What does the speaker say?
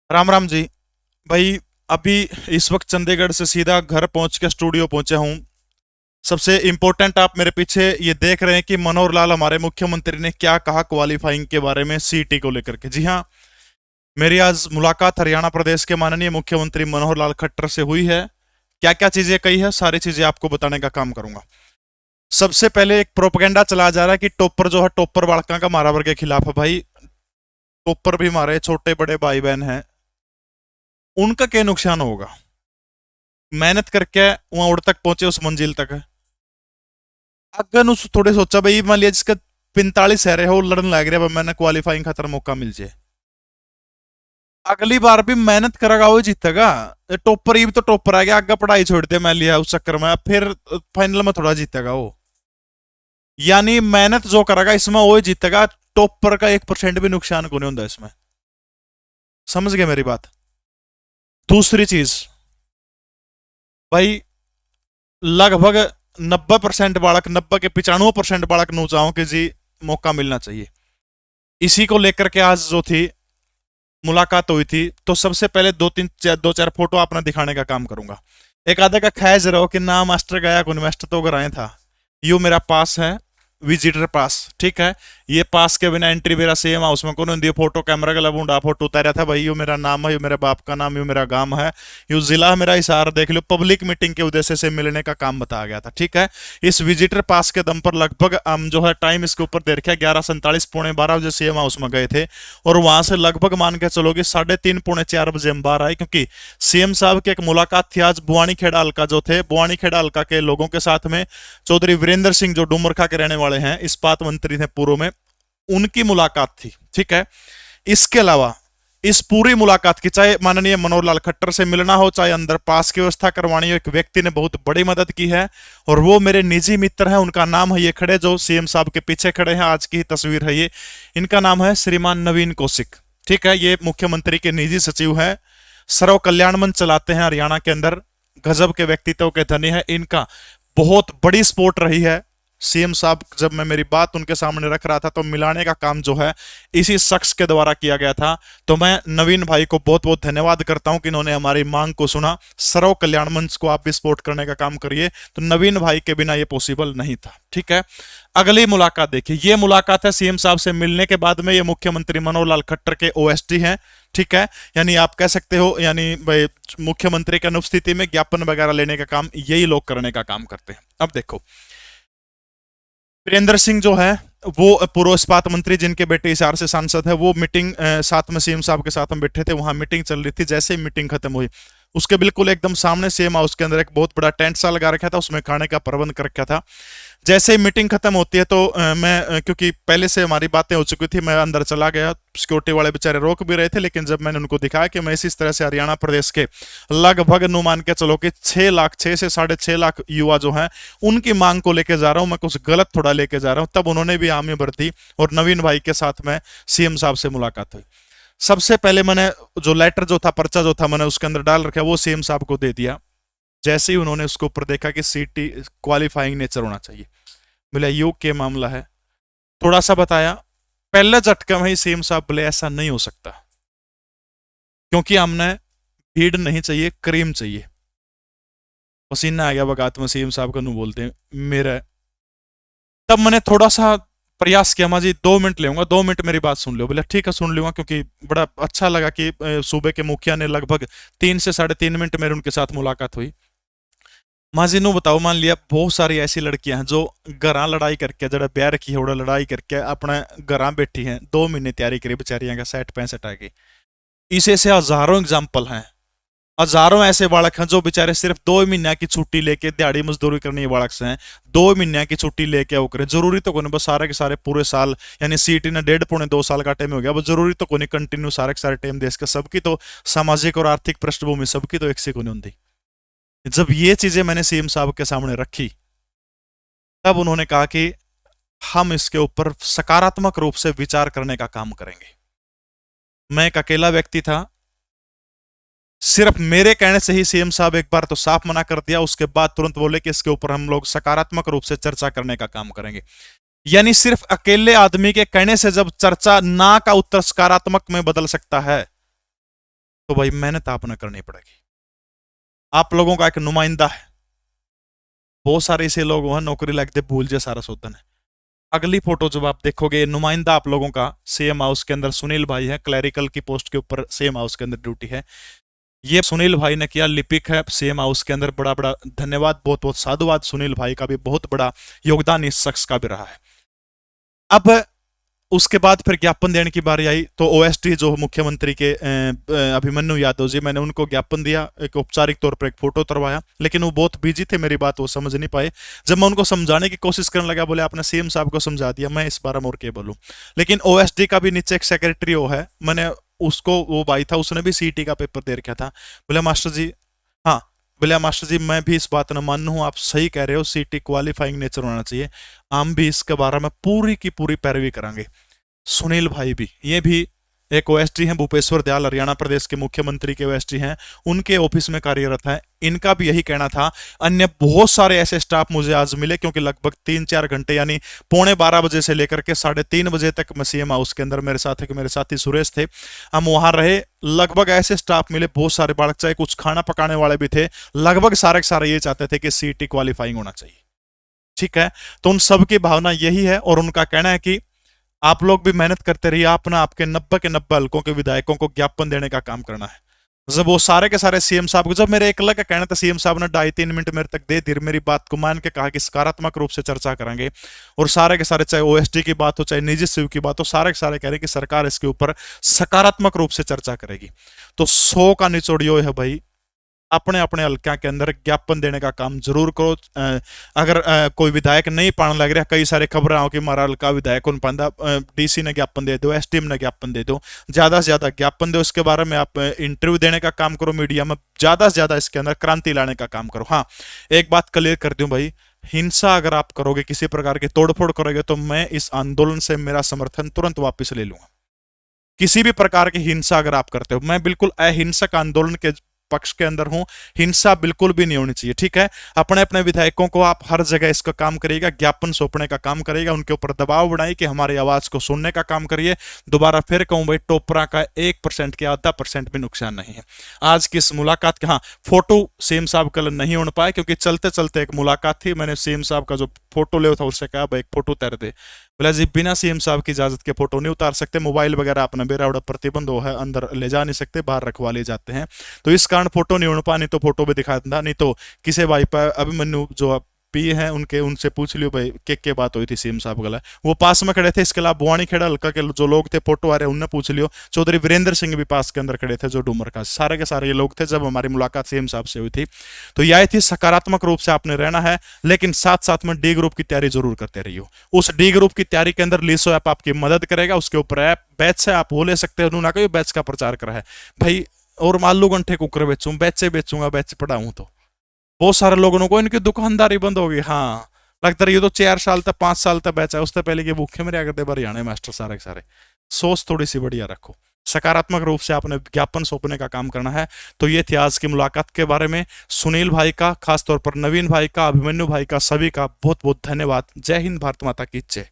राम राम जी। भाई, अभी इस वक्त चंडीगढ़ से सीधा घर पहुंच के स्टूडियो पहुंचा हूं। सबसे इम्पोर्टेंट, आप मेरे पीछे ये देख रहे हैं कि मनोहर लाल हमारे मुख्यमंत्री ने क्या कहा क्वालिफाइंग के बारे में, सीटी को लेकर के। जी हाँ, मेरी आज मुलाकात हरियाणा प्रदेश के माननीय मुख्यमंत्री मनोहर लाल खट्टर से हुई है। क्या क्या चीजें कही है, सारी चीजें आपको बताने का काम करूंगा। सबसे पहले एक प्रोपगेंडा चला जा रहा है कि टॉपर जो है, टॉपर बालका का मारावर के खिलाफ है। भाई, टॉपर भी हमारे छोटे बड़े भाई बहन हैं, उनका क्या नुकसान होगा? मेहनत करके वहां उड़ तक पहुंचे, उस मंजिल तक है। अगर उस थोड़े सोचा भाई, मान लिया जिसका 45 है रहे हो लड़न लग रहा है, मैंने क्वालिफाइंग खातर मौका मिल जाए, अगली बार भी मेहनत करेगा वो जीतेगा। टॉपर ही भी तो टॉपर आ गया, आगे पढ़ाई छोड़ दे मैं लिया उस चक्कर में, फिर फाइनल में थोड़ा जीतेगा वो। यानी मेहनत जो करेगा इसमें वो ही जीतेगा। टॉपर का 1% भी नुकसान को नहीं होता इसमें। समझ गए मेरी बात? दूसरी चीज, भाई, लगभग 90% बालक, 90 के 95% बालक नौचाओं के जी मौका मिलना चाहिए। इसी को लेकर के आज जो थी मुलाकात हुई थी, तो सबसे पहले दो चार फोटो आपने दिखाने का काम करूंगा। एक आधे का खैज रहो कि ना मास्टर गया कौन, मास्टर तो घर आए था। यू मेरा पास है, विजिटर पास, ठीक है। ये पास के बिना एंट्री मेरा सेम हाउस में कौन होती है। फोटो कैमरा का लबूंडा फोटो उतारा था भाई, यू मेरा नाम है, यू मेरे बाप का नाम, यू मेरा गांव है, यू जिला मेरा हिसार देख लो। पब्लिक मीटिंग के उद्देश्य से मिलने का काम बताया गया था, ठीक है। इस विजिटर पास के दम पर लगभग हम जो है टाइम इसके ऊपर दे रखा है 11:47, पौने 12 बजे सीएम हाउस में गए थे। और वहां से लगभग मान के चलोगे 3:30 पौने 4 बजे हम बाहर आए, क्योंकि सीएम साहब की एक मुलाकात थी आज बुआनी खेड़ा हल्का जो थे, बुआनी खेड़ा हल्का के लोगों के साथ में। चौधरी वीरेंद्र सिंह जो डुमरखा के रहने वाले हैं, इस्पात मंत्री थे पूर्व में, उनकी मुलाकात थी, ठीक है। इसके अलावा इस पूरी मुलाकात की, चाहे माननीय मनोहर लाल खट्टर से मिलना हो, चाहे अंदर पास की व्यवस्था करवानी हो, एक व्यक्ति ने बहुत बड़ी मदद की है। और वो मेरे निजी मित्र हैं, उनका नाम है, ये खड़े जो सीएम साहब के पीछे खड़े हैं, आज की ही तस्वीर है ये। इनका नाम है श्रीमान नवीन कौशिक, ठीक है। ये मुख्यमंत्री के निजी सचिव है, सर्व कल्याण मंच चलाते हैं हरियाणा के अंदर, गजब के व्यक्तित्व के धनी है। इनका बहुत बड़ी सपोर्ट रही है। सीएम साहब जब मैं मेरी बात उनके सामने रख रहा था, तो मिलाने का काम जो है इसी शख्स के द्वारा किया गया था। तो मैं नवीन भाई को बहुत बहुत धन्यवाद करता हूं कि इन्होंने हमारी मांग को सुना। सर्व कल्याण मंच को आप भी सपोर्ट करने का काम करिए, तो नवीन भाई के बिना ये पॉसिबल नहीं था, ठीक है। अगली मुलाकात देखिए, ये मुलाकात है सीएम साहब से मिलने के बाद में। ये मुख्यमंत्री मनोहर लाल खट्टर के ओएसडी हैं, ठीक है। यानी आप कह सकते हो, यानी भाई मुख्यमंत्री की अनुपस्थिति में ज्ञापन वगैरह लेने का काम यही लोग करने का काम करते हैं। अब देखो, वीरेंद्र सिंह जो है वो पूर्व इस्पात मंत्री, जिनके बेटे हिसार से सांसद है, वो मीटिंग साथ में सीएम साहब के साथ हम बैठे थे, वहां मीटिंग चल रही थी। जैसे ही मीटिंग खत्म हुई, उसके बिल्कुल एकदम सामने सीएम हाउस के अंदर एक बहुत बड़ा टेंट सा लगा रखा था, उसमें खाने का प्रबंध कर रखा था। जैसे ही मीटिंग खत्म होती है, तो क्योंकि पहले से हमारी बातें हो चुकी थी, मैं अंदर चला गया। सिक्योरिटी वाले बेचारे रोक भी रहे थे, लेकिन जब मैंने उनको दिखाया कि मैं इस तरह से हरियाणा प्रदेश के लगभग अनुमान के चलो कि 6 लाख, 6 से 6.5 लाख युवा जो हैं, उनकी मांग को लेकर जा रहा हूं, मैं कुछ गलत थोड़ा लेके जा रहा हूं, तब उन्होंने भी हामी भर दी और नवीन भाई के साथ में सीएम साहब से मुलाकात हुई। सबसे पहले मैंने जो लेटर जो था, पर्चा जो था, मैंने उसके अंदर डाल रखा, वो सीएम साहब को दे दिया। जैसे ही उन्होंने उसके ऊपर देखा कि सीटी क्वालिफाइंग नेचर होना चाहिए, बोले योग के मामला है, थोड़ा सा बताया। पहले झटका में ही सीएम साहब बोले ऐसा नहीं हो सकता, क्योंकि हमने भीड़ नहीं चाहिए, क्रीम चाहिए। पसीना आ गया बगात में, सीएम साहब का नू बोलते हैं मेरा। तब मैंने थोड़ा सा प्रयास किया, माँ जी 2 मिनट लेऊंगा, 2 मिनट मेरी बात सुन लो। बोले ठीक है सुन लूंगा, क्योंकि बड़ा अच्छा लगा कि सूबे के मुखिया ने लगभग 3 से 3.5 मिनट मेरे उनके साथ मुलाकात हुई। माँ जी नू बताओ, मान लिया बहुत सारी ऐसी लड़कियां हैं जो घर लड़ाई करके, जरा ब्याह रखी है, लड़ाई करके अपने घर बैठी हैं, 2 महीने तैयारी करी बेचारियां का, 60 65 आ गई। इसे से हजारों एग्जाम्पल हैं। हजारों ऐसे बालक हैं जो बेचारे सिर्फ 2 महीने की छुट्टी लेके दिहाड़ी मजदूरी करने के बालक से हैं। 2 महीने की छुट्टी लेके वो करे, जरूरी तो कोई बस सारे के सारे पूरे साल, यानी सीटी ने 1.5 पौने 2 साल का टाइम हो गया, वो जरूरी तो कोई कंटिन्यू सारे के सारे टाइम देश के सबकी तो सामाजिक और आर्थिक पृष्ठभूमि सबकी तो एक से कोई होती। जब ये चीजें मैंने सीएम साहब के सामने रखी, तब उन्होंने कहा कि हम इसके ऊपर सकारात्मक रूप से विचार करने का काम करेंगे। मैं एक अकेला व्यक्ति था, सिर्फ मेरे कहने से ही सीएम साहब एक बार तो साफ मना कर दिया, उसके बाद तुरंत बोले कि इसके ऊपर हम लोग सकारात्मक रूप से चर्चा करने का काम करेंगे। यानी सिर्फ अकेले आदमी के कहने से जब चर्चा ना का उत्तर सकारात्मक में बदल सकता है, तो भाई मेहनत आपने करनी पड़ेगी। आप लोगों का एक नुमाइंदा है, बहुत सारे ऐसे लोग हैं नौकरी लगते भूल जाए सारा सोतन है। अगली फोटो जब आप देखोगे, नुमाइंदा आप लोगों का सीएम हाउस के अंदर सुनील भाई है, क्लैरिकल की पोस्ट के ऊपर सीएम हाउस के अंदर ड्यूटी है। ये सुनील भाई ने किया, लिपिक है सीएम हाउस के अंदर। बड़ा बड़ा धन्यवाद, बहुत बहुत साधुवाद सुनील भाई का भी, बहुत बड़ा योगदान इस शख्स का भी रहा है। अब उसके बाद फिर ज्ञापन देने की बारी आई, तो ओएसडी जो मुख्यमंत्री के अभिमन्यु यादव जी, मैंने उनको ज्ञापन दिया, एक औपचारिक तौर पर एक फोटो उतरवाया, लेकिन वो बहुत बिजी थे, मेरी बात वो समझ नहीं पाए। जब मैं उनको समझाने की कोशिश करने लगा, बोले आपने सीएम साहब को समझा दिया, मैं इस बारे में और क्या बोलूं। लेकिन ओएसडी का भी नीचे एक सेक्रेटरी वो है, मैंने उसको, वो भाई था, उसने भी सीटी का पेपर दे रखा था। बोले मास्टर जी, हाँ बोले मास्टर जी मैं भी इस बात न मानू हूँ, आप सही कह रहे हो, सीटी क्वालिफाइंग नेचर होना चाहिए, हम भी इसके बारे में पूरी की पूरी पैरवी करेंगे। सुनील भाई भी, ये भी एक ओएसडी हैं, भूपेश्वर दयाल हरियाणा प्रदेश के मुख्यमंत्री के ओएसडी हैं, उनके ऑफिस में कार्यरत है। इनका भी यही कहना था। अन्य बहुत सारे ऐसे स्टाफ मुझे आज मिले, क्योंकि लगभग 3-4 घंटे यानी 11:15 से लेकर के 3:30 बजे तक मैं सीएम हाउस के अंदर, मेरे साथ मेरे साथी सुरेश थे, हम वहां रहे। लगभग ऐसे स्टाफ मिले, बहुत सारे बालक, चाहे कुछ खाना पकाने वाले भी थे, लगभग सारे के सारे ये चाहते थे कि सीटी क्वालिफाइंग होना चाहिए। ठीक है, तो उन सबकी भावना यही है, और उनका कहना है कि आप लोग भी मेहनत करते रहिए, आपने आपके 90 के 90 हल्कों के विधायकों को ज्ञापन देने का काम करना है। जब वो सारे के सारे सीएम साहब को, जब मेरे एक का कहना था, सीएम साहब ने 2.5-3 मिनट मेरे तक दे दी, मेरी बात को मान के कहा कि सकारात्मक रूप से चर्चा करेंगे, और सारे के सारे, चाहे ओएसडी की बात हो चाहे निजी शिव की बात हो, सारे के सारे कह रहे कि सरकार इसके ऊपर सकारात्मक रूप से चर्चा करेगी। तो 100 का निचोड़ यो है भाई, अपने अपने हल्का के अंदर ज्ञापन देने का काम जरूर करो। अगर कोई विधायक नहीं पाने लग रहा, कई सारे खबरें आओ कि हमारा हल्का विधायक उन पांदा, डीसी ने ज्ञापन दे दो, एसडीएम ने ज्ञापन दे दो, ज्यादा से ज्यादा ज्ञापन दो। इसके बारे में आप इंटरव्यू देने का काम करो मीडिया में, ज्यादा से ज्यादा इसके अंदर क्रांति लाने का काम करो। हाँ, एक बात क्लियर कर दूं भाई, हिंसा अगर आप करोगे, किसी प्रकार की तोड़फोड़ करोगे, तो मैं इस आंदोलन से मेरा समर्थन तुरंत वापस ले लूंगा। किसी भी प्रकार की हिंसा अगर आप करते हो, मैं बिल्कुल अहिंसक आंदोलन के पक्ष के अंदर हूं, हिंसा बिल्कुल भी नहीं होनी चाहिए। ठीक है, अपने अपने विधायकों को आप हर जगह इसका काम करिएगा, ज्ञापन सौंपने का काम करिएगा, उनके ऊपर दबाव बनाइए कि हमारी आवाज को सुनने का काम करिए। दोबारा फिर कहूं भाई, टोपरा का 1% के 0.5% भी नुकसान नहीं है। आज की इस मुलाकात के, हाँ, फोटो सीएम साहब कल नहीं हो पाए, क्योंकि चलते चलते एक मुलाकात थी, मैंने सीएम साहब का जो फोटो ले था उससे कहा भाई एक फोटो उतार दे। बोला जी बिना सीएम साहब की इजाजत के फोटो नहीं उतार सकते, मोबाइल वगैरह अपना बेरा उड़ा प्रतिबंध हो है, अंदर ले जा नहीं सकते, बाहर रखवा ले जाते हैं, तो इस कारण फोटो नहीं उड़ पा, नहीं तो फोटो भी दिखा देता। नहीं तो किसे भाई पर अभिमन्यु जो पी हैं उनके, उनसे पूछ लियो भाई के बात हुई थी सीएम साहब गला, वो पास में खड़े थे। इसके अलावा बुआनी खेड़ा हल्का के जो लोग थे फोटो आ रहे, उनने पूछ लियो। चौधरी वीरेंद्र सिंह भी पास के अंदर खड़े थे, जो डूमर का, सारे के सारे ये लोग थे जब हमारी मुलाकात सीएम साहब से हुई थी। तो यह थी, सकारात्मक रूप से आपने रहना है, लेकिन साथ साथ में डी ग्रुप की तैयारी जरूर करते रहियो। उस डी ग्रुप की तैयारी के अंदर लीसो ऐप आपकी मदद करेगा, उसके ऊपर ऐप बैच है, आप वो ले सकते हो। उन्होंने कहा बैच का प्रचार करा है भाई, और आलू गंठे कुकर बेचूं, बैचे बेचूंगा, बैच पढ़ाऊं, तो बहुत सारे लोगों को इनकी दुकानदारी बंद होगी। हाँ, लगता है ये तो 4 साल तक 5 साल तक बेचा, उससे पहले के भूखे में करते हरियाणा मास्टर सारे के सारे। सोच थोड़ी सी बढ़िया रखो, सकारात्मक रूप से आपने ज्ञापन सौंपने का काम करना है। तो ये थी आज की मुलाकात के बारे में। सुनील भाई का, खासतौर पर नवीन भाई का, अभिमन्यु भाई का, सभी का बहुत बहुत धन्यवाद। जय हिंद, भारत माता की जय।